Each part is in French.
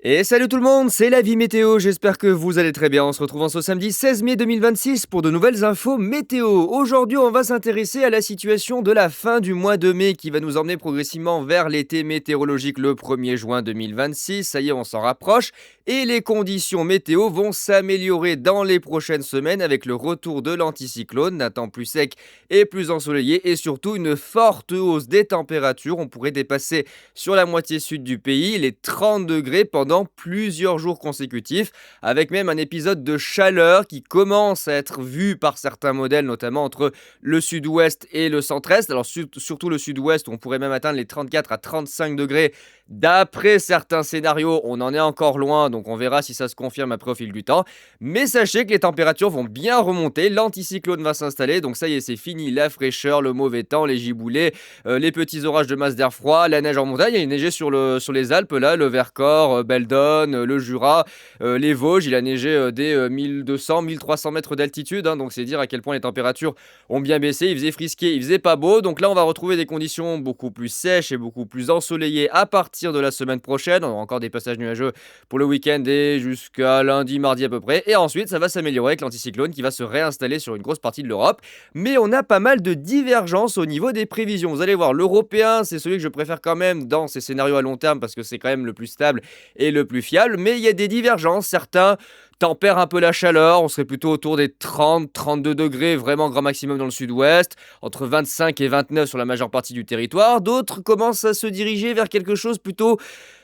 Et salut tout le monde, c'est la vie météo, j'espère que vous allez très bien. On se retrouve en ce samedi 16 mai 2026 pour de nouvelles infos météo. Aujourd'hui, on va s'intéresser à la situation de la fin du mois de mai qui va nous emmener progressivement vers l'été météorologique le 1er juin 2026. Ça y est, on s'en rapproche et les conditions météo vont s'améliorer dans les prochaines semaines avec le retour de l'anticyclone, d'un temps plus sec et plus ensoleillé et surtout une forte hausse des températures. On pourrait dépasser sur la moitié sud du pays les 30 degrés pendant plusieurs jours consécutifs, avec même un épisode de chaleur qui commence à être vu par certains modèles, notamment entre le sud-ouest et le centre-est. Alors surtout le sud-ouest, où on pourrait même atteindre les 34 à 35 degrés. D'après certains scénarios, on en est encore loin, donc on verra si ça se confirme après au fil du temps. Mais sachez que les températures vont bien remonter, l'anticyclone va s'installer, donc ça y est, c'est fini, la fraîcheur, le mauvais temps, les giboulées, les petits orages de masse d'air froid, la neige en montagne. Il a neigé sur les Alpes, là, le Vercors, Beldon, le Jura, les Vosges. Il a neigé des 1200, 1300 mètres d'altitude, hein, donc c'est dire à quel point les températures ont bien baissé. Il faisait frisqué, il faisait pas beau. Donc là, on va retrouver des conditions beaucoup plus sèches et beaucoup plus ensoleillées à partir de la semaine prochaine. On aura encore des passages nuageux pour le week-end et jusqu'à lundi, mardi à peu près. Et ensuite, ça va s'améliorer avec l'anticyclone qui va se réinstaller sur une grosse partie de l'Europe. Mais on a pas mal de divergences au niveau des prévisions. Vous allez voir, l'européen, c'est celui que je préfère quand même dans ces scénarios à long terme parce que c'est quand même le plus stable et le plus fiable. Mais il y a des divergences. Certains tempèrent un peu la chaleur. On serait plutôt autour des 30-32 degrés, vraiment grand maximum dans le sud-ouest, entre 25 et 29 sur la majeure partie du territoire. D'autres commencent à se diriger vers quelque chose plutôt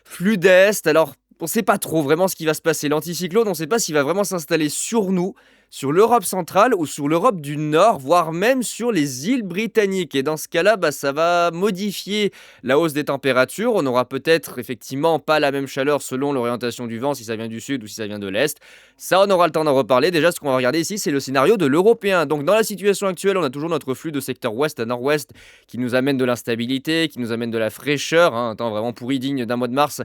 fludeste. Alors, on ne sait pas trop vraiment ce qui va se passer. L'anticyclone, on ne sait pas s'il va vraiment s'installer sur nous, sur l'Europe centrale ou sur l'Europe du Nord, voire même sur les îles britanniques. Et dans ce cas-là, ça va modifier la hausse des températures. On aura peut-être effectivement pas la même chaleur selon l'orientation du vent, si ça vient du sud ou si ça vient de l'est. Ça, on aura le temps d'en reparler. Déjà, ce qu'on va regarder ici, c'est le scénario de l'européen. Donc, dans la situation actuelle, on a toujours notre flux de secteur ouest à nord-ouest qui nous amène de l'instabilité, qui nous amène de la fraîcheur. Un temps vraiment pourri, digne d'un mois de mars.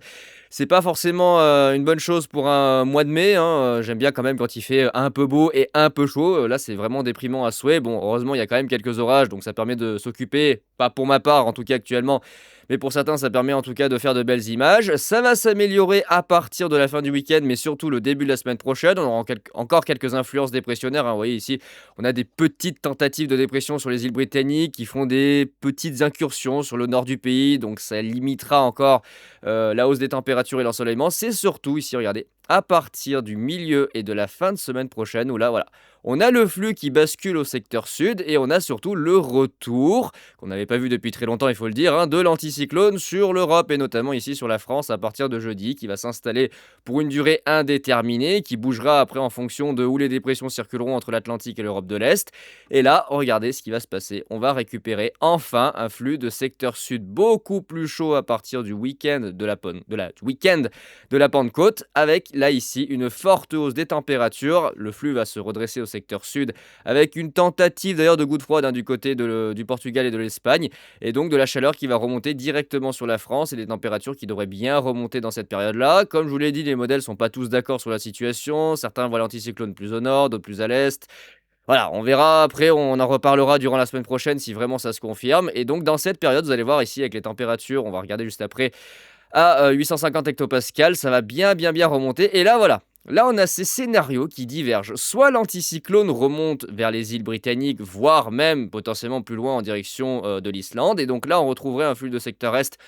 C'est pas forcément une bonne chose pour un mois de mai, hein. J'aime bien quand même quand il fait un peu beau et un peu chaud. Là, c'est vraiment déprimant à souhait. Bon, heureusement, il y a quand même quelques orages, donc ça permet de s'occuper, pas pour ma part en tout cas actuellement, mais pour certains, ça permet en tout cas de faire de belles images. Ça va s'améliorer à partir de la fin du week-end, mais surtout le début de la semaine prochaine. On aura encore quelques influences dépressionnaires, hein. Vous voyez ici, on a des petites tentatives de dépression sur les îles britanniques qui font des petites incursions sur le nord du pays, donc ça limitera encore la hausse des températures et l'ensoleillement. C'est surtout ici, regardez, à partir du milieu et de la fin de semaine prochaine, où là, voilà, on a le flux qui bascule au secteur sud et on a surtout le retour, qu'on n'avait pas vu depuis très longtemps, il faut le dire, hein, de l'anticyclone sur l'Europe et notamment ici sur la France à partir de jeudi, qui va s'installer pour une durée indéterminée, qui bougera après en fonction de où les dépressions circuleront entre l'Atlantique et l'Europe de l'Est. Et là, regardez ce qui va se passer. On va récupérer enfin un flux de secteur sud beaucoup plus chaud à partir du week-end du week-end de la Pentecôte, avec là ici une forte hausse des températures. Le flux va se redresser au secteur sud avec une tentative d'ailleurs de goutte froide, hein, du côté du Portugal et de l'Espagne, et donc de la chaleur qui va remonter directement sur la France et des températures qui devraient bien remonter dans cette période-là. Comme je vous l'ai dit, les modèles sont pas tous d'accord sur la situation. Certains voient l'anticyclone plus au nord, d'autres plus à l'est. Voilà, on verra après, on en reparlera durant la semaine prochaine si vraiment ça se confirme. Et donc dans cette période, vous allez voir ici avec les températures, on va regarder juste après, à 850 hectopascales, ça va bien remonter. Et là, voilà. Là, on a ces scénarios qui divergent. Soit l'anticyclone remonte vers les îles britanniques, voire même potentiellement plus loin en direction de l'Islande. Et donc là, on retrouverait un flux de secteur est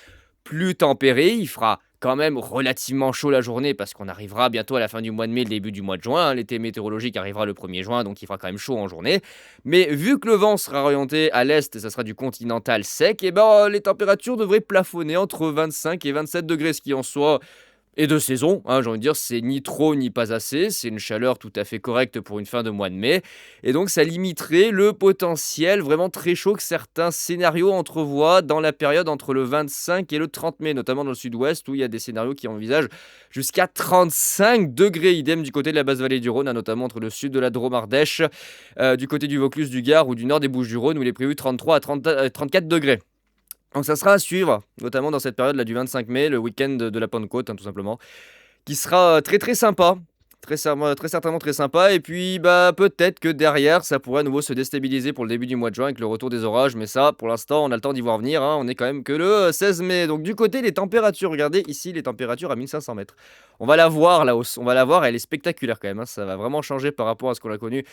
plus tempéré. Il fera quand même relativement chaud la journée parce qu'on arrivera bientôt à la fin du mois de mai, le début du mois de juin, hein. L'été météorologique arrivera le 1er juin, donc il fera quand même chaud en journée. Mais vu que le vent sera orienté à l'est et ça sera du continental sec, et ben les températures devraient plafonner entre 25 et 27 degrés, ce qui en soit et de saison, hein, j'ai envie de dire, c'est ni trop ni pas assez, c'est une chaleur tout à fait correcte pour une fin de mois de mai, et donc ça limiterait le potentiel vraiment très chaud que certains scénarios entrevoient dans la période entre le 25 et le 30 mai, notamment dans le sud-ouest, où il y a des scénarios qui envisagent jusqu'à 35 degrés, idem du côté de la basse vallée du Rhône, hein, notamment entre le sud de la Drôme-Ardèche, du côté du Vaucluse, du Gard ou du nord des Bouches-du-Rhône, où il est prévu 33 à 34 degrés. Donc ça sera à suivre, notamment dans cette période là du 25 mai, le week-end de la Pentecôte, hein, tout simplement, qui sera très très sympa. Très certainement très sympa et puis, bah, peut-être que derrière, ça pourrait à nouveau se déstabiliser pour le début du mois de juin avec le retour des orages, mais ça, pour l'instant, on a le temps d'y voir venir, hein. On est quand même que le, 16 mai. Donc du côté des températures, regardez ici les températures à 1 500 mètres. On va la voir la hausse, on va la voir, elle est spectaculaire quand même, hein. Ça va vraiment changer par rapport à ce qu'on a connu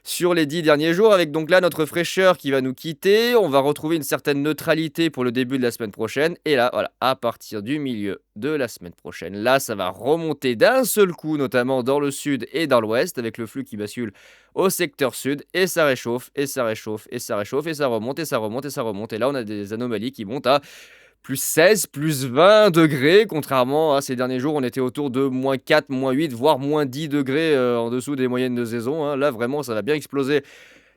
sur les 10 derniers jours, avec donc là notre fraîcheur qui va nous quitter. On va retrouver une certaine neutralité pour le début de la semaine prochaine. Et là, voilà, à partir du milieu de la semaine prochaine, là, ça va remonter d'un seul coup, notamment dans le sud et dans l'ouest, avec le flux qui bascule au secteur sud. Et ça réchauffe, et ça réchauffe, et ça réchauffe, et ça remonte, et ça remonte, et ça remonte. Et là, on a des anomalies qui montent à plus 16, plus 20 degrés, contrairement à ces derniers jours, on était autour de moins 4, moins 8, voire moins 10 degrés en dessous des moyennes de saison, hein. Là, vraiment, ça va bien exploser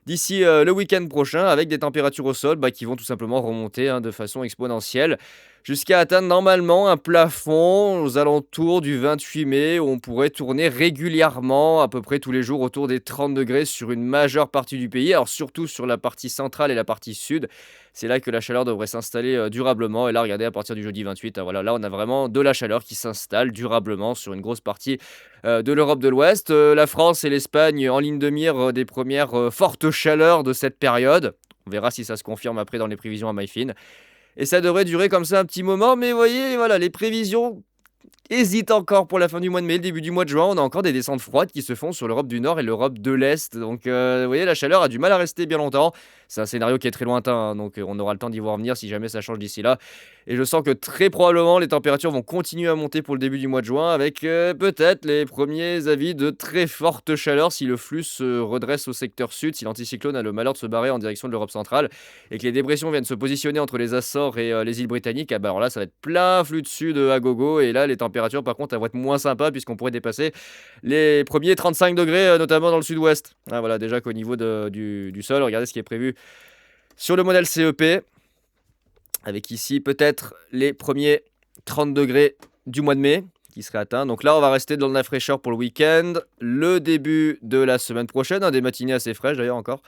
d'ici le week-end prochain avec des températures au sol qui vont tout simplement remonter, hein, de façon exponentielle jusqu'à atteindre normalement un plafond aux alentours du 28 mai où on pourrait tourner régulièrement à peu près tous les jours autour des 30 degrés sur une majeure partie du pays, alors surtout sur la partie centrale et la partie sud. C'est là que la chaleur devrait s'installer durablement. Et là, regardez, à partir du jeudi 28, hein, voilà, là, on a vraiment de la chaleur qui s'installe durablement sur une grosse partie de l'Europe de l'Ouest. La France et l'Espagne en ligne de mire des premières fortes chaleurs de cette période. On verra si ça se confirme après dans les prévisions à MyFin. Et ça devrait durer comme ça un petit moment. Mais vous voyez, voilà, les prévisions hésitent encore pour la fin du mois de mai, le début du mois de juin. On a encore des descentes froides qui se font sur l'Europe du Nord et l'Europe de l'Est. Donc, vous voyez, la chaleur a du mal à rester bien longtemps. C'est un scénario qui est très lointain, hein, donc on aura le temps d'y voir venir si jamais ça change d'ici là. Et je sens que très probablement les températures vont continuer à monter pour le début du mois de juin avec peut-être les premiers avis de très forte chaleur si le flux se redresse au secteur sud, si l'anticyclone a le malheur de se barrer en direction de l'Europe centrale et que les dépressions viennent se positionner entre les Açores et les îles britanniques. Ah bah alors là, ça va être plein flux de sud à gogo et là, les températures par contre, elles vont être moins sympas puisqu'on pourrait dépasser les premiers 35 degrés, notamment dans le sud-ouest. Ah, voilà, déjà qu'au niveau du sol, regardez ce qui est prévu sur le modèle CEP, avec ici peut-être les premiers 30 degrés du mois de mai qui seraient atteints. Donc là, on va rester dans de la fraîcheur pour le week-end. Le début de la semaine prochaine, hein, des matinées assez fraîches d'ailleurs encore.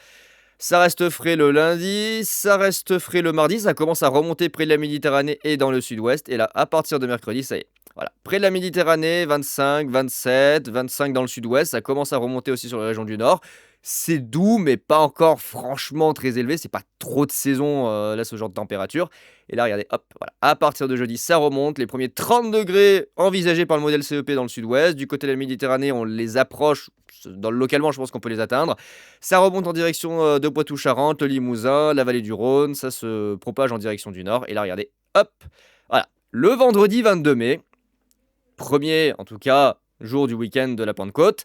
Ça reste frais le lundi, ça reste frais le mardi, ça commence à remonter près de la Méditerranée et dans le sud-ouest. Et là, à partir de mercredi, ça y est. Voilà, près de la Méditerranée, 25, 27, 25 dans le sud-ouest, ça commence à remonter aussi sur les régions du nord. C'est doux, mais pas encore franchement très élevé. C'est pas trop de saison, là, ce genre de température. Et là, regardez, hop, voilà. À partir de jeudi, ça remonte. Les premiers 30 degrés envisagés par le modèle CEP dans le sud-ouest. Du côté de la Méditerranée, on les approche. Localement, je pense qu'on peut les atteindre. Ça remonte en direction de Poitou-Charentes, le Limousin, la vallée du Rhône. Ça se propage en direction du nord. Et là, regardez, hop, voilà. Le vendredi 22 mai, premier, en tout cas, jour du week-end de la Pentecôte.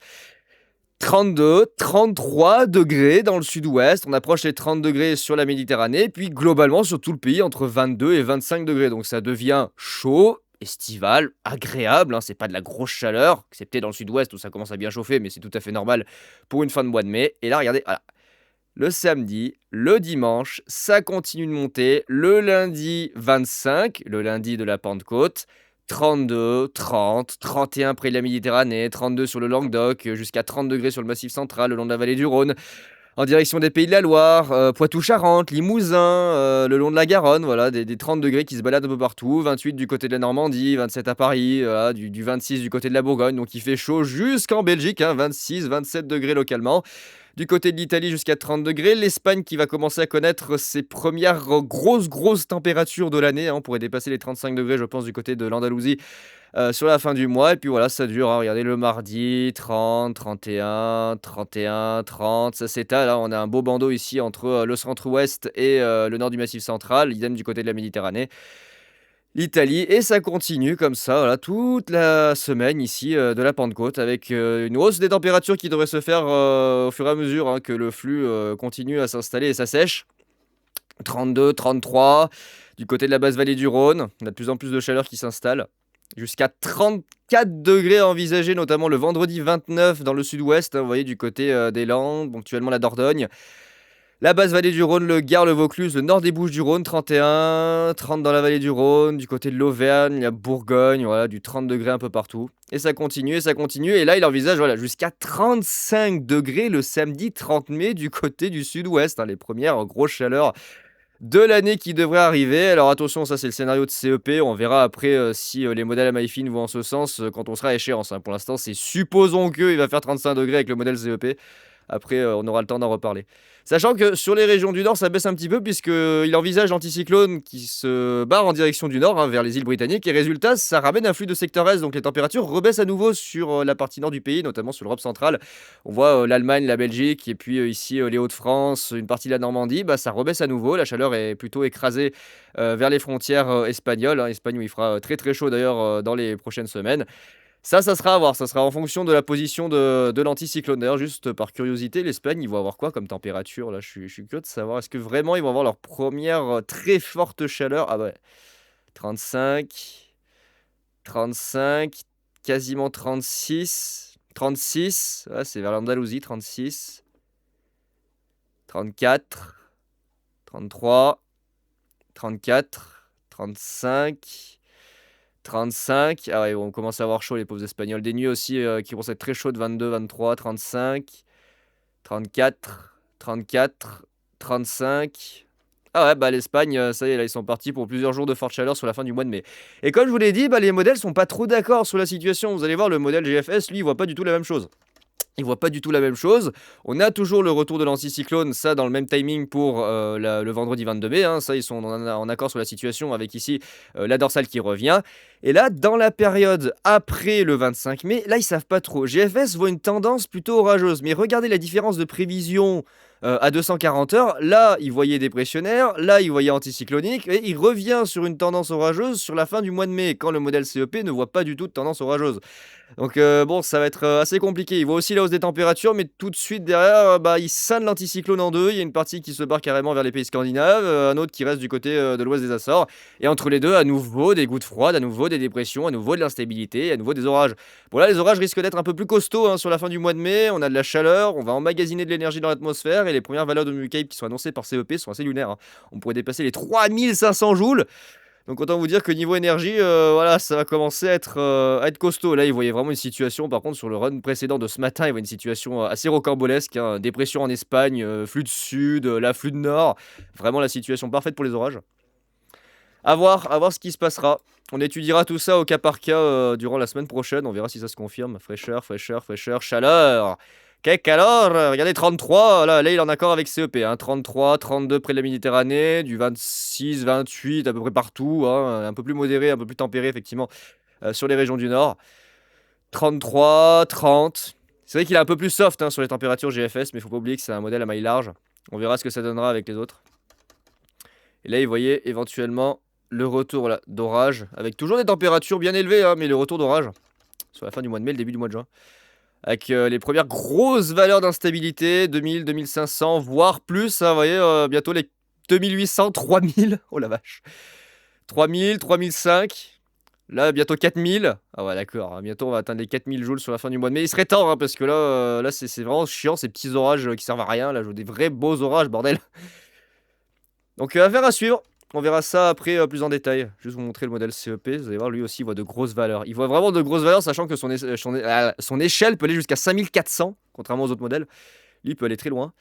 32, 33 degrés dans le sud-ouest. On approche les 30 degrés sur la Méditerranée. Puis globalement, sur tout le pays, entre 22 et 25 degrés. Donc ça devient chaud, estival, agréable, hein. C'est pas de la grosse chaleur, excepté dans le sud-ouest où ça commence à bien chauffer, mais c'est tout à fait normal pour une fin de mois de mai. Et là, regardez, voilà. Le samedi, le dimanche, ça continue de monter. Le lundi 25, le lundi de la Pentecôte. 32, 30, 31 près de la Méditerranée, 32 sur le Languedoc, jusqu'à 30 degrés sur le Massif central, le long de la vallée du Rhône, en direction des Pays de la Loire, Poitou-Charentes, Limousin, le long de la Garonne, voilà, des 30 degrés qui se baladent un peu partout, 28 du côté de la Normandie, 27 à Paris, voilà, du 26 du côté de la Bourgogne, donc il fait chaud jusqu'en Belgique, hein, 26, 27 degrés localement. Du côté de l'Italie jusqu'à 30 degrés, l'Espagne qui va commencer à connaître ses premières grosses températures de l'année, hein, on pourrait dépasser les 35 degrés je pense du côté de l'Andalousie sur la fin du mois, et puis voilà, ça dure, hein, regardez le mardi, 30, 31, 31, 30, ça s'étale, hein, on a un beau bandeau ici entre le centre-ouest et le nord du Massif central, idem du côté de la Méditerranée. L'Italie, et ça continue comme ça, voilà, toute la semaine ici de la Pentecôte, avec une hausse des températures qui devrait se faire au fur et à mesure, hein, que le flux continue à s'installer et s'assèche. 32, 33, du côté de la basse vallée du Rhône, on a de plus en plus de chaleur qui s'installe. Jusqu'à 34 degrés envisagés, notamment le vendredi 29 dans le sud-ouest, hein, vous voyez, du côté des Landes, ponctuellement la Dordogne. La basse vallée du Rhône, le Gard, le Vaucluse, le nord des Bouches du Rhône, 31, 30 dans la vallée du Rhône, du côté de l'Auvergne, la Bourgogne, voilà, du 30 degrés un peu partout. Et ça continue, et là il envisage voilà, jusqu'à 35 degrés le samedi 30 mai du côté du sud-ouest, hein, les premières grosses chaleurs de l'année qui devrait arriver. Alors attention, ça c'est le scénario de CEP. On verra après si les modèles à maille fine vont en ce sens quand on sera à échéance, hein. Pour l'instant, c'est supposons qu'il va faire 35 degrés avec le modèle CEP. Après, on aura le temps d'en reparler. Sachant que sur les régions du nord, ça baisse un petit peu puisqu'il envisage l'anticyclone qui se barre en direction du nord, hein, vers les îles britanniques. Et résultat, ça ramène un flux de secteur est, donc les températures rebaissent à nouveau sur la partie nord du pays, notamment sur l'Europe centrale. On voit l'Allemagne, la Belgique, et puis ici les Hauts-de-France, une partie de la Normandie, bah, ça rebaisse à nouveau. La chaleur est plutôt écrasée vers les frontières espagnoles, hein. Espagne où il fera très très chaud d'ailleurs dans les prochaines semaines. Ça sera à voir, ça sera en fonction de la position de l'anticyclone. D'ailleurs, juste par curiosité, l'Espagne, ils vont avoir quoi comme température là? Je suis curieux de savoir. Est-ce que vraiment ils vont avoir leur première très forte chaleur? Ah ouais, 35, 35, quasiment 36, 36. Ouais, c'est vers l'Andalousie, 36, 34, 33, 34, 35. 35. Ah ouais, on commence à avoir chaud les pauvres Espagnols. Des nuits aussi qui vont être très chaudes, 22, 23, 35, 34, 34, 35. Ah ouais, bah l'Espagne, ça y est, là, ils sont partis pour plusieurs jours de forte chaleur sur la fin du mois de mai. Et comme je vous l'ai dit, bah, les modèles sont pas trop d'accord sur la situation. Vous allez voir, le modèle GFS, lui, il voit pas du tout la même chose. Il voit pas du tout la même chose. On a toujours le retour de l'anticyclone, ça dans le même timing pour le vendredi 22 mai, hein. Ça, ils sont en accord sur la situation avec ici la dorsale qui revient. Et là, dans la période après le 25 mai, là, ils savent pas trop. GFS voit une tendance plutôt orageuse. Mais regardez la différence de prévision à 240 heures. Là, il voyait dépressionnaire. Là, il voyait anticyclonique. Et il revient sur une tendance orageuse sur la fin du mois de mai, quand le modèle CEP ne voit pas du tout de tendance orageuse. Donc bon, ça va être assez compliqué. Il voit aussi la hausse des températures, mais tout de suite derrière, bah, il scinde l'anticyclone en deux. Il y a une partie qui se barre carrément vers les pays scandinaves, un autre qui reste du côté de l'ouest des Açores. Et entre les deux, à nouveau des gouttes froides, à nouveau des dépressions, à nouveau de l'instabilité, à nouveau des orages. Bon là, les orages risquent d'être un peu plus costauds, hein, sur la fin du mois de mai. On a de la chaleur, on va emmagasiner de l'énergie dans l'atmosphère et les premières valeurs de MUCAPE qui sont annoncées par CEP sont assez lunaires, hein. On pourrait dépasser les 3500 joules. Donc autant vous dire que niveau énergie, voilà, ça va commencer à être costaud. Là, il voyait vraiment une situation, par contre, sur le run précédent de ce matin, il voyait une situation assez rocambolesque, hein. Dépression en Espagne, flux de sud, la flux de nord. Vraiment la situation parfaite pour les orages. À voir ce qui se passera. On étudiera tout ça au cas par cas durant la semaine prochaine. On verra si ça se confirme. Fraîcheur, fraîcheur, fraîcheur, chaleur. Quelle calor! Regardez, 33, là, il est en accord avec CEP, hein. 33, 32 près de la Méditerranée, du 26, 28 à peu près partout, hein. Un peu plus modéré, un peu plus tempéré, effectivement, sur les régions du nord. 33, 30. C'est vrai qu'il est un peu plus soft, hein, sur les températures GFS, mais il faut pas oublier que c'est un modèle à maille large. On verra ce que ça donnera avec les autres. Et là, vous voyez éventuellement le retour là, d'orage, avec toujours des températures bien élevées, hein, mais le retour d'orage sur la fin du mois de mai, le début du mois de juin. Avec les premières grosses valeurs d'instabilité, 2000, 2500, voire plus, hein, vous voyez, bientôt les 2800, 3000, oh la vache. 3000, 3005, là bientôt 4000. Ah ouais, d'accord, hein, bientôt on va atteindre les 4000 joules sur la fin du mois de mai. Il serait temps, hein, parce que là c'est vraiment chiant, ces petits orages qui servent à rien. Là, je veux des vrais beaux orages, bordel. Donc affaire à suivre. On verra ça après plus en détail. Juste vous montrer le modèle CEP. Vous allez voir, lui aussi, il voit de grosses valeurs. Il voit vraiment de grosses valeurs, sachant que son échelle peut aller jusqu'à 5400, contrairement aux autres modèles. Lui, il peut aller très loin.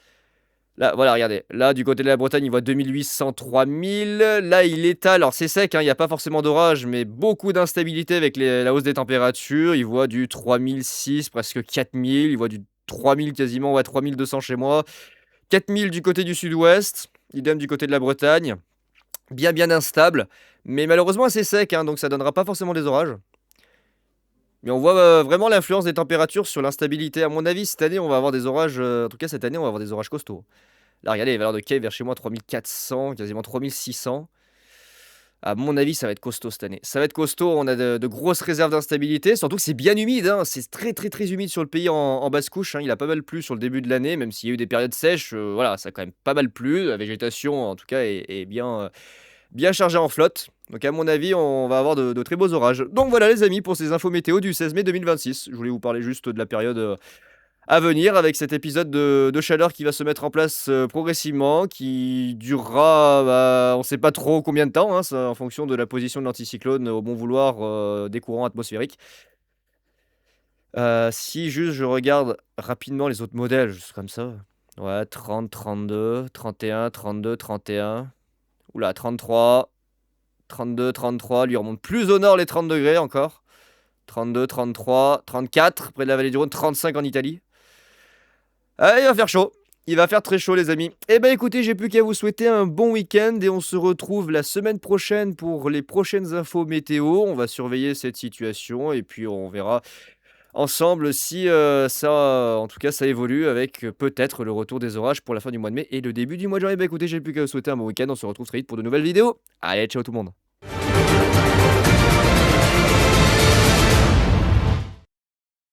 Là, voilà, regardez. Là, du côté de la Bretagne, il voit 2800, 3000. Là, il étale. Alors, c'est sec, hein, il n'y a pas forcément d'orage, mais beaucoup d'instabilité avec la hausse des températures. Il voit du 3006, presque 4000. Il voit du 3000 quasiment, ouais, 3200 chez moi. 4000 du côté du sud-ouest. Idem du côté de la Bretagne. Bien instable, mais malheureusement assez sec, hein, donc ça donnera pas forcément des orages. Mais on voit vraiment l'influence des températures sur l'instabilité. À mon avis, cette année, on va avoir des orages. En tout cas, cette année, on va avoir des orages costauds. Là, regardez les valeurs de Cave vers chez moi, 3400, quasiment 3600. À mon avis, ça va être costaud cette année. Ça va être costaud, on a de grosses réserves d'instabilité, surtout que c'est bien humide, hein. C'est très humide sur le pays en basse couche, hein. Il a pas mal plu sur le début de l'année, même s'il y a eu des périodes sèches, voilà, ça a quand même pas mal plu. La végétation, en tout cas, est bien chargée en flotte. Donc à mon avis, on va avoir de très beaux orages. Donc voilà les amis, pour ces infos météo du 16 mai 2026. Je voulais vous parler juste de la période à venir avec cet épisode de chaleur qui va se mettre en place progressivement, qui durera, bah, on ne sait pas trop combien de temps, hein, en fonction de la position de l'anticyclone au bon vouloir des courants atmosphériques. Si juste je regarde rapidement les autres modèles, juste comme ça, ouais, 30, 32, 31, 32, 31. Oula, 33, 32, 33. Lui remonte plus au nord les 30 degrés encore. 32, 33, 34 près de la vallée du Rhône, 35 en Italie. Ah, il va faire chaud. Il va faire très chaud, les amis. Eh ben, écoutez, j'ai plus qu'à vous souhaiter un bon week-end et on se retrouve la semaine prochaine pour les prochaines infos météo. On va surveiller cette situation et puis on verra ensemble si en tout cas, ça évolue avec peut-être le retour des orages pour la fin du mois de mai et le début du mois de janvier. Bah, écoutez, j'ai plus qu'à vous souhaiter un bon week-end. On se retrouve très vite pour de nouvelles vidéos. Allez, ciao tout le monde.